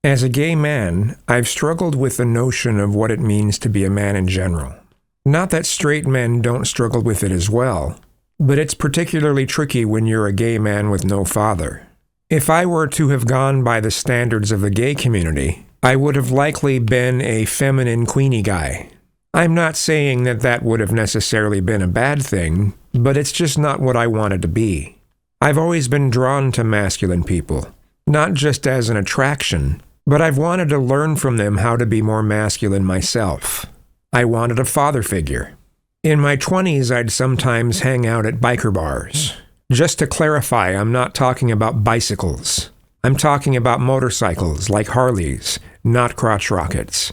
As a gay man, I've struggled with the notion of what it means to be a man in general. Not that straight men don't struggle with it as well, but it's particularly tricky when you're a gay man with no father. If I were to have gone by the standards of the gay community, I would have likely been a feminine queenie guy. I'm not saying that that would have necessarily been a bad thing, but it's just not what I wanted to be. I've always been drawn to masculine people, not just as an attraction, but I've wanted to learn from them how to be more masculine myself. I wanted a father figure. In my 20s, I'd sometimes hang out at biker bars. Just to clarify, I'm not talking about bicycles. I'm talking about motorcycles like Harleys, not crotch rockets.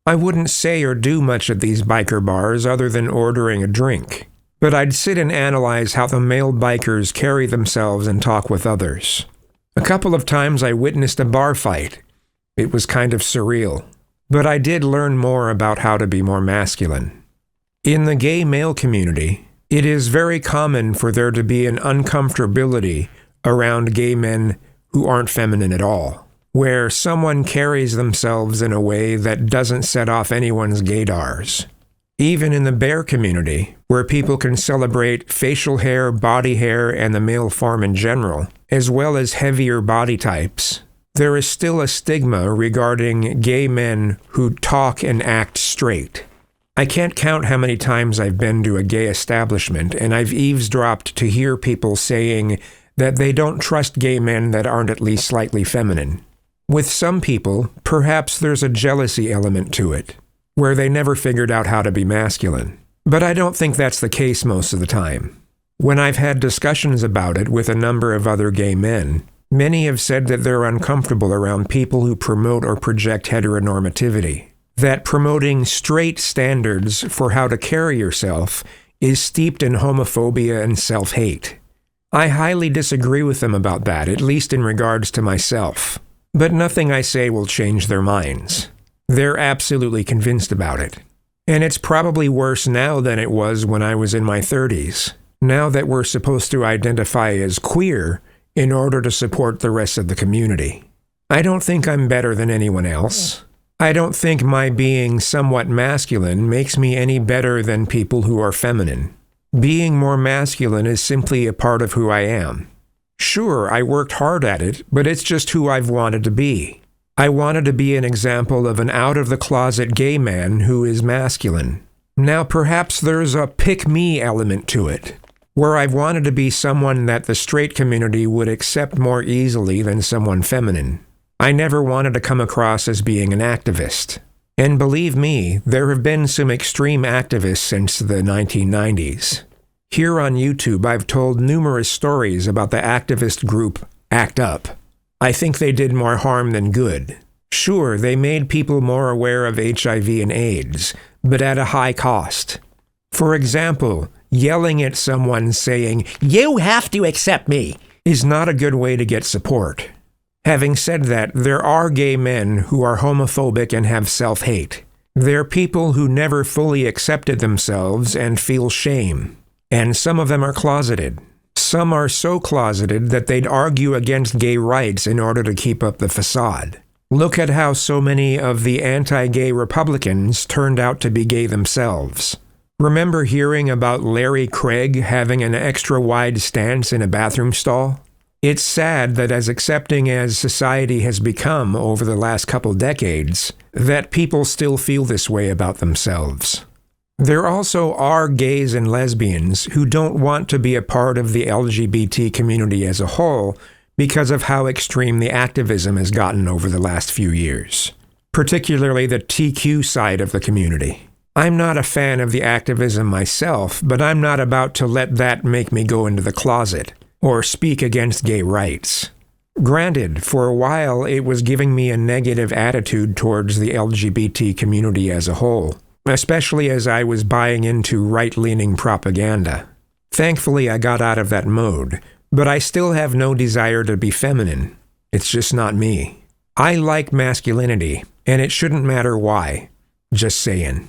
I wouldn't say or do much at these biker bars other than ordering a drink, but I'd sit and analyze how the male bikers carry themselves and talk with others. A couple of times I witnessed a bar fight. It was kind of surreal, but I did learn more about how to be more masculine. In the gay male community, it is very common for there to be an uncomfortability around gay men who aren't feminine at all, where someone carries themselves in a way that doesn't set off anyone's gaydars. Even in the bear community, where people can celebrate facial hair, body hair, and the male form in general, as well as heavier body types, there is still a stigma regarding gay men who talk and act straight. I can't count how many times I've been to a gay establishment and I've eavesdropped to hear people saying that they don't trust gay men that aren't at least slightly feminine. With some people, perhaps there's a jealousy element to it, where they never figured out how to be masculine. But I don't think that's the case most of the time. When I've had discussions about it with a number of other gay men, many have said that they're uncomfortable around people who promote or project heteronormativity, that promoting straight standards for how to carry yourself is steeped in homophobia and self-hate. I highly disagree with them about that, at least in regards to myself. But nothing I say will change their minds. They're absolutely convinced about it. And it's probably worse now than it was when I was in my 30s, now that we're supposed to identify as queer in order to support the rest of the community. I don't think I'm better than anyone else. I don't think my being somewhat masculine makes me any better than people who are feminine. Being more masculine is simply a part of who I am. Sure, I worked hard at it, but it's just who I've wanted to be. I wanted to be an example of an out-of-the-closet gay man who is masculine. Now perhaps there's a pick-me element to it, where I've wanted to be someone that the straight community would accept more easily than someone feminine. I never wanted to come across as being an activist. And believe me, there have been some extreme activists since the 1990s. Here on YouTube, I've told numerous stories about the activist group ACT UP. I think they did more harm than good. Sure, they made people more aware of HIV and AIDS, but at a high cost. For example, yelling at someone saying, "You have to accept me," is not a good way to get support. Having said that, there are gay men who are homophobic and have self-hate. They're people who never fully accepted themselves and feel shame. And some of them are closeted. Some are so closeted that they'd argue against gay rights in order to keep up the facade. Look at how so many of the anti-gay Republicans turned out to be gay themselves. Remember hearing about Larry Craig having an extra-wide stance in a bathroom stall? It's sad that as accepting as society has become over the last couple decades, that people still feel this way about themselves. There also are gays and lesbians who don't want to be a part of the LGBT community as a whole because of how extreme the activism has gotten over the last few years, particularly the TQ side of the community. I'm not a fan of the activism myself, but I'm not about to let that make me go into the closet or speak against gay rights. Granted, for a while it was giving me a negative attitude towards the LGBT community as a whole, especially as I was buying into right-leaning propaganda. Thankfully, I got out of that mode, but I still have no desire to be feminine. It's just not me. I like masculinity, and it shouldn't matter why. Just saying.